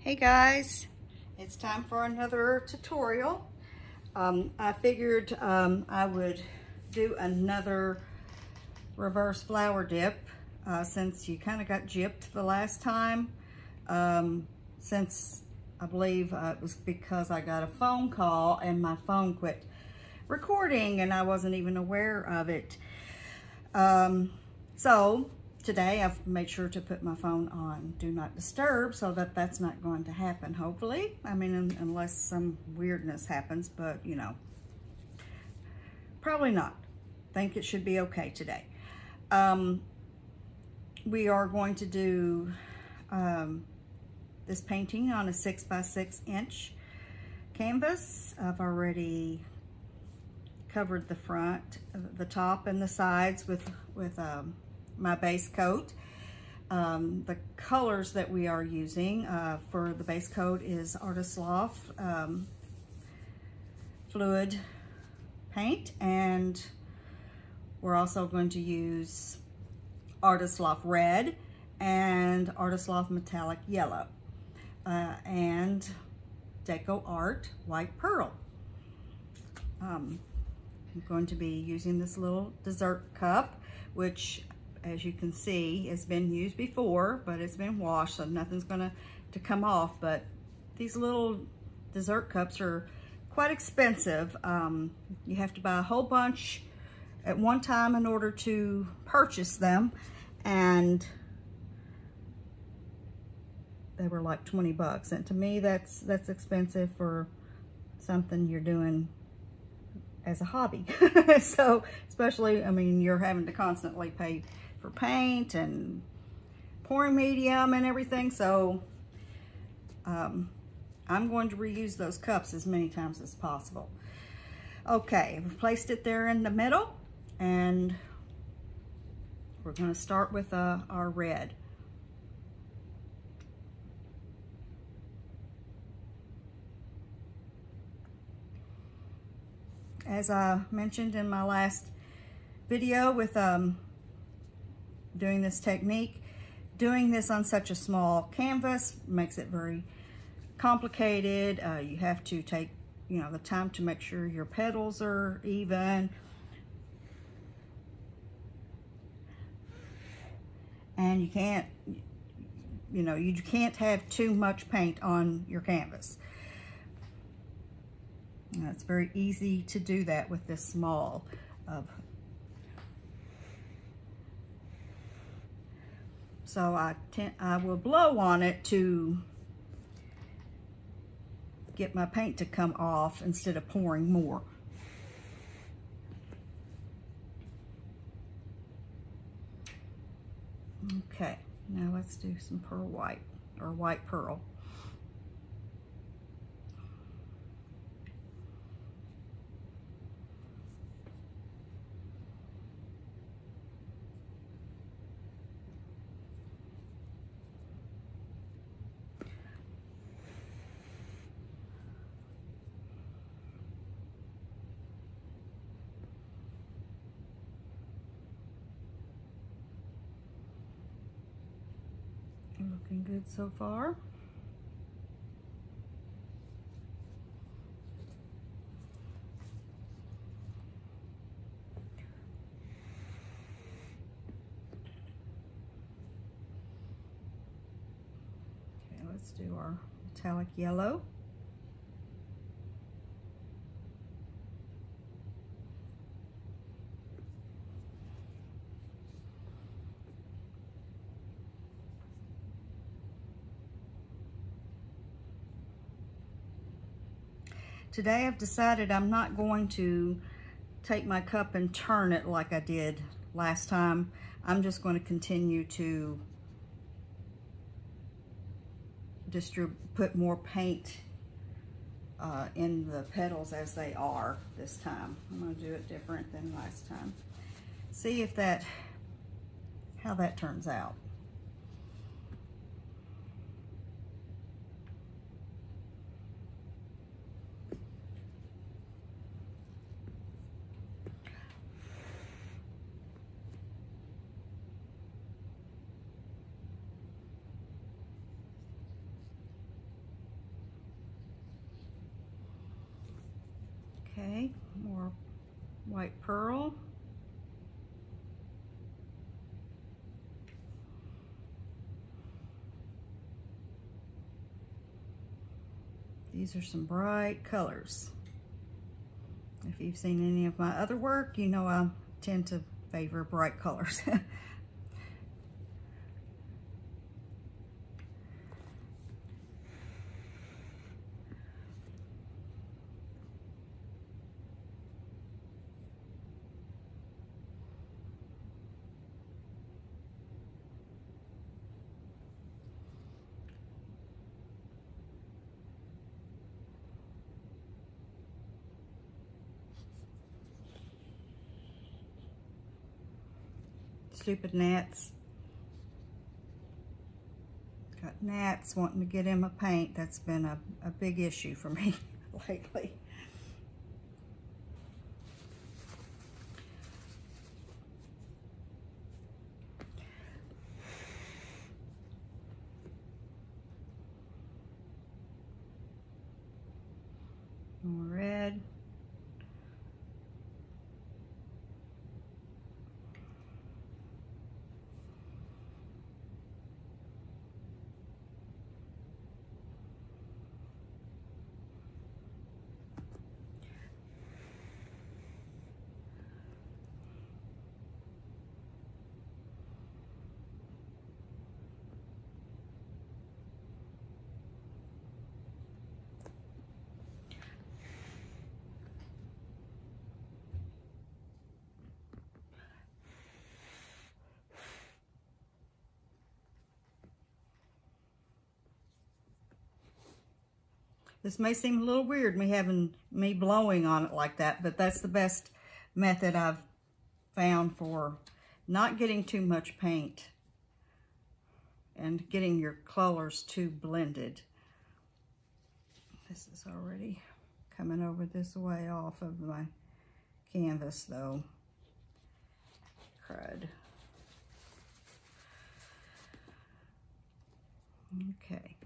Hey guys, it's time for another tutorial. I figured I would do another reverse flower dip since you kind of got gypped the last time. Since I believe it was because I got a phone call and my phone quit recording and I wasn't even aware of it. So today I've made sure to put my phone on Do Not Disturb so that that's not going to happen, hopefully. I mean, unless some weirdness happens, but you know, probably not. Think it should be okay today. We are going to do this painting on a 6x6 inch canvas. I've already covered the front, the top, and the sides with my base coat. The colors that we are using for the base coat is Artist Loft fluid paint, and we're also going to use Artist Loft red and Artist Loft metallic yellow and Deco Art white pearl. I'm going to be using this little dessert cup, which as you can see has been used before, but it's been washed, so nothing's gonna come off. But these little dessert cups are quite expensive. You have to buy a whole bunch at one time in order to purchase them, and they were like 20 bucks. And to me, that's expensive for something you're doing as a hobby. So especially, I mean, you're having to constantly pay for paint and pouring medium and everything. So I'm going to reuse those cups as many times as possible. Okay, I've placed it there in the middle, and we're going to start with our red. As I mentioned in my last video with doing this technique, doing this on such a small canvas makes it very complicated. You have to take, you know, the time to make sure your petals are even. And you can't, you know, you can't have too much paint on your canvas. It's very easy to do that with this small of. So I will blow on it to get my paint to come off instead of pouring more. Okay, now let's do some pearl white or white pearl. Looking good so far. Okay, let's do our metallic yellow. Today I've decided I'm not going to take my cup and turn it like I did last time. I'm just going to continue to put more paint in the petals as they are this time. I'm going to do it different than last time. See if how that turns out. white pearl. These are some bright colors. If you've seen any of my other work, you know I tend to favor bright colors. Stupid gnats. Got gnats wanting to get in my paint. That's been a big issue for me lately. More red. This may seem a little weird, me blowing on it like that, but that's the best method I've found for not getting too much paint and getting your colors too blended. This is already coming over this way off of my canvas though. Crud. Okay.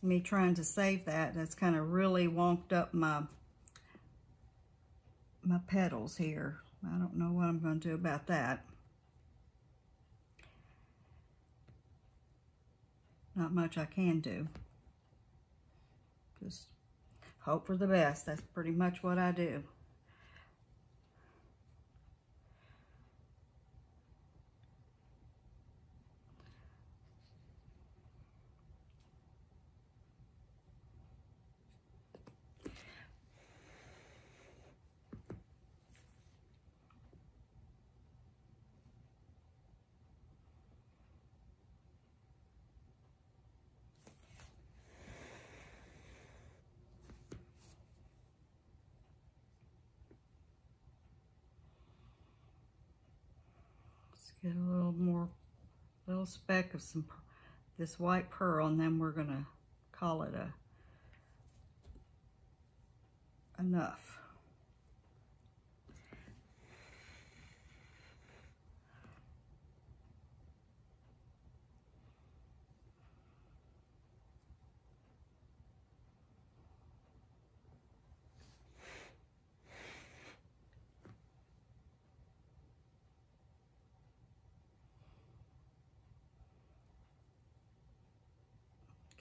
Me trying to save that's kind of really wonked up my petals here. I don't know what I'm going to do about that. Not much I can do. Just hope for the best. That's pretty much what I do. Get a little speck of this white pearl, and then we're gonna call it enough.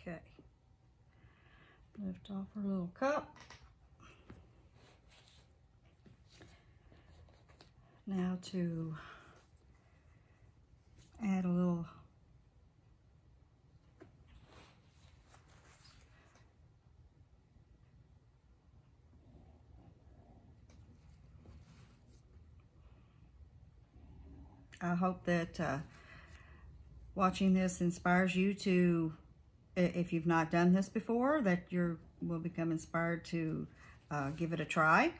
Okay, lift off our little cup. Now to add a little I hope that watching this inspires you to, if you've not done this before, that you will become inspired to give it a try.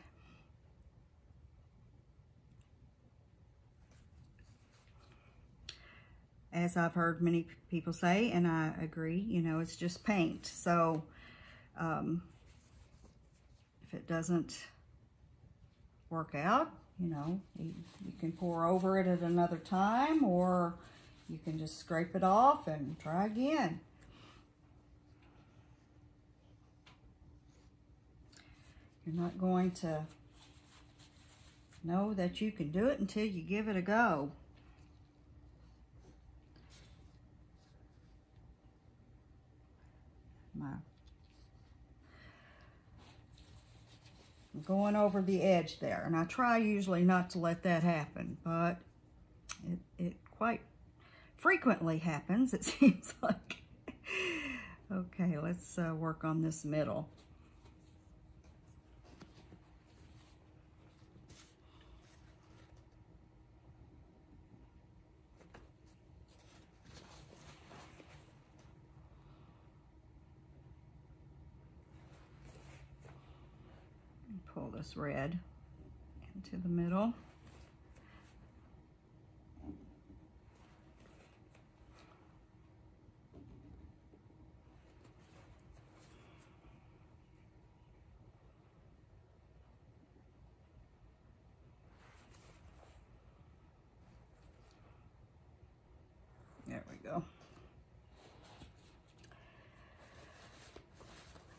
as I've heard many people say, and I agree, you know, it's just paint. So if it doesn't work out, you know, you can pour over it at another time, or you can just scrape it off and try again. You're not going to know that you can do it until you give it a go. I'm going over the edge there, and I try usually not to let that happen, but it quite frequently happens, it seems like. Okay, let's work on this middle. Pull this red into the middle. There we go.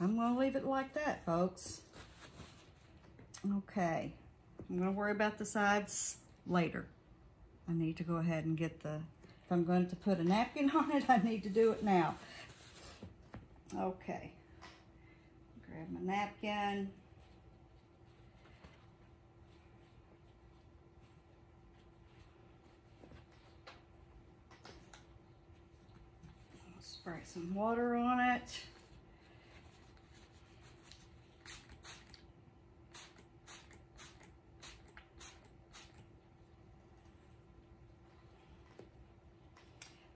I'm going to leave it like that, folks. Okay, I'm going to worry about the sides later. I need to go ahead and get the, if I'm going to put a napkin on it, I need to do it now. Okay, grab my napkin. Spray some water on it.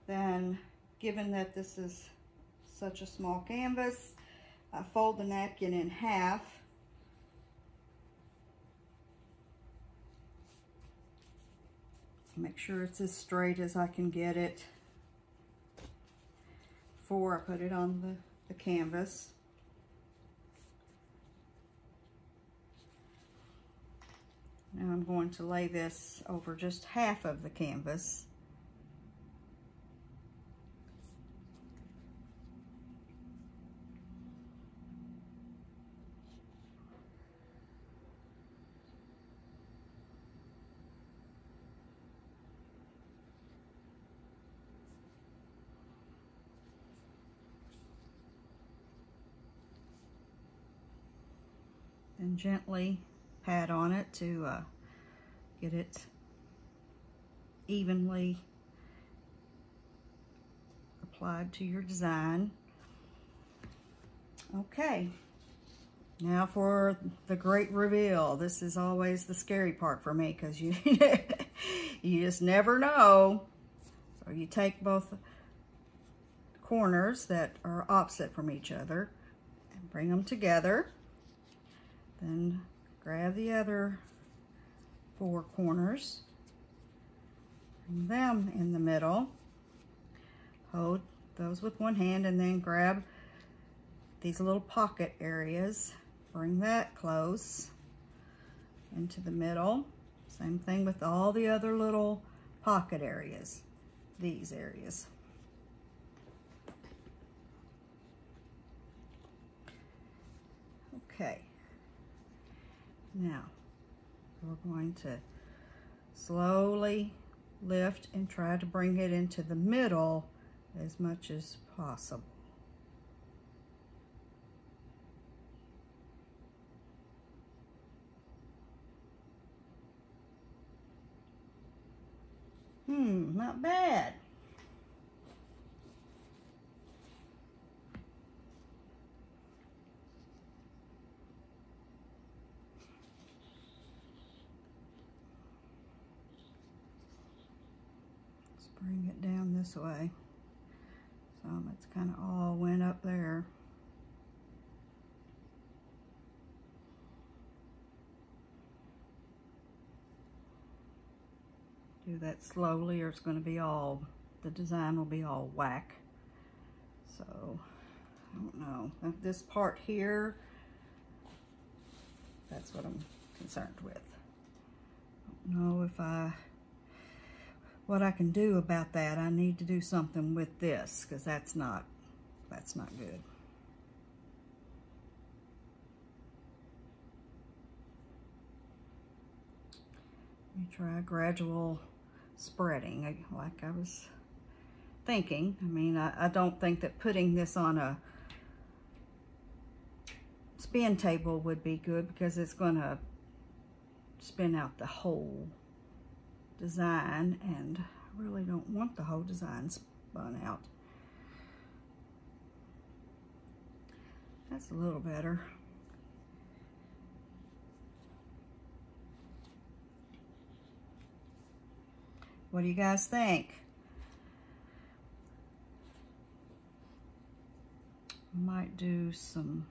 Then, given that this is such a small canvas, I fold the napkin in half. Make sure it's as straight as I can get it before I put it on the canvas. Now I'm going to lay this over just half of the canvas. And gently pat on it to get it evenly applied to your design. Okay, now for the great reveal. This is always the scary part for me, because you you just never know. So you take both corners that are opposite from each other and bring them together. Then grab the other 4 corners, bring them in the middle, hold those with one hand, and then grab these little pocket areas, bring that close into the middle. Same thing with all the other little pocket areas, these areas. Okay. Now, we're going to slowly lift and try to bring it into the middle as much as possible. Not bad. Bring it down this way. So it's kind of all went up there. Do that slowly or it's going to be all the design will be all whack. So, I don't know. This part here, that's what I'm concerned with. I don't know if what I can do about that. I need to do something with this, because that's not good. Let me try gradual spreading, like I was thinking. I mean, I don't think that putting this on a spin table would be good, because it's going to spin out the whole design, and I really don't want the whole design spun out. That's a little better. What do you guys think? Might do some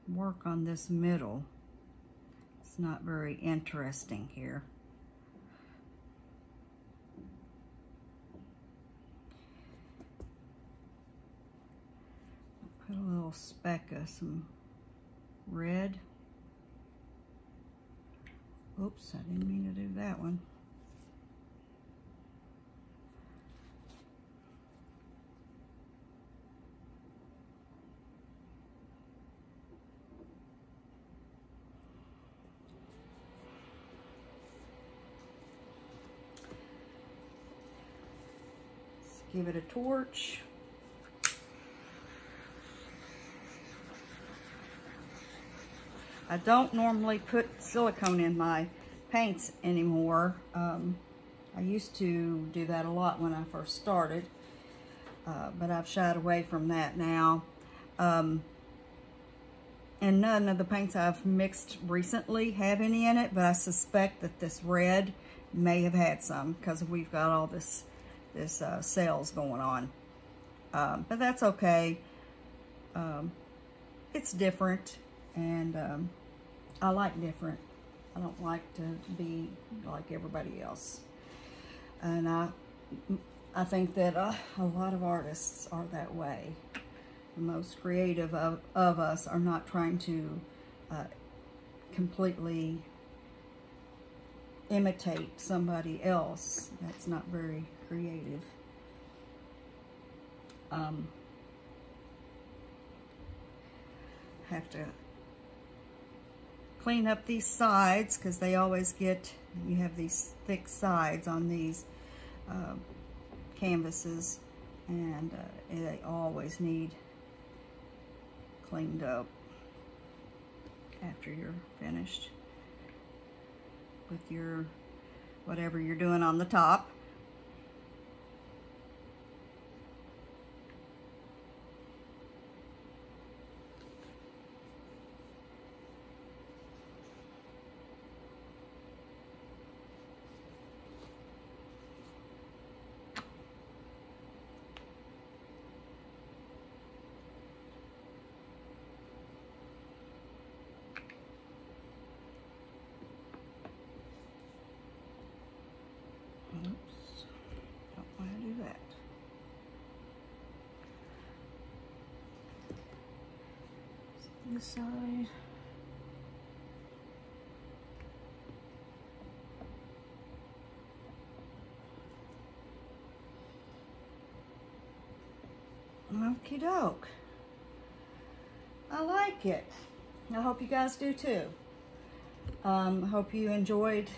work on this middle. It's not very interesting here. Put a little speck of some red. Oops, I didn't mean to do that one. Let's give it a torch. I don't normally put silicone in my paints anymore. I used to do that a lot when I first started, but I've shied away from that now. And none of the paints I've mixed recently have any in it, but I suspect that this red may have had some, because we've got all this sales going on. But that's okay. It's different. And I like different. I don't like to be like everybody else. And I think that a lot of artists are that way. The most creative of us are not trying to completely imitate somebody else. That's not very creative. Have to clean up these sides, because they always get, you have these thick sides on these canvases, and they always need cleaned up after you're finished with your whatever you're doing on the top. Oops, don't want to do that. This side. Okie doke. I like it. I hope you guys do too. Hope you enjoyed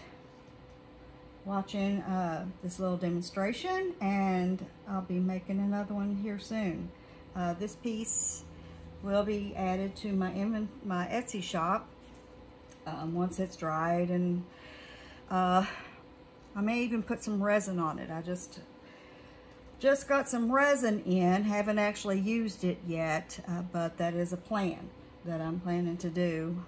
watching this little demonstration, and I'll be making another one here soon. This piece will be added to my Etsy shop once it's dried, and I may even put some resin on it. I just got some resin in, haven't actually used it yet, but that is a plan that I'm planning to do.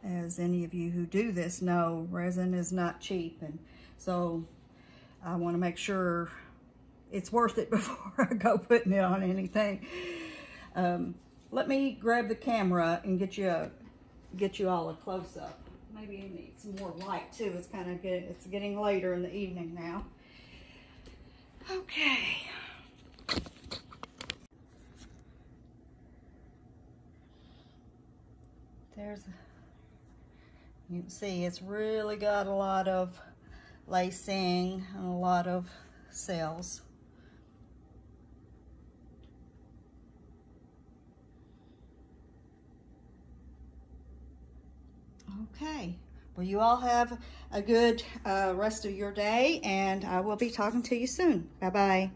As any of you who do this know, resin is not cheap, and so I want to make sure it's worth it before I go putting it on anything. Let me grab the camera and get you all a close-up. Maybe you need some more light too. It's getting later in the evening now. Okay. You can see it's really got a lot of lacing and a lot of cells. Okay, well, you all have a good rest of your day, and I will be talking to you soon. Bye-bye.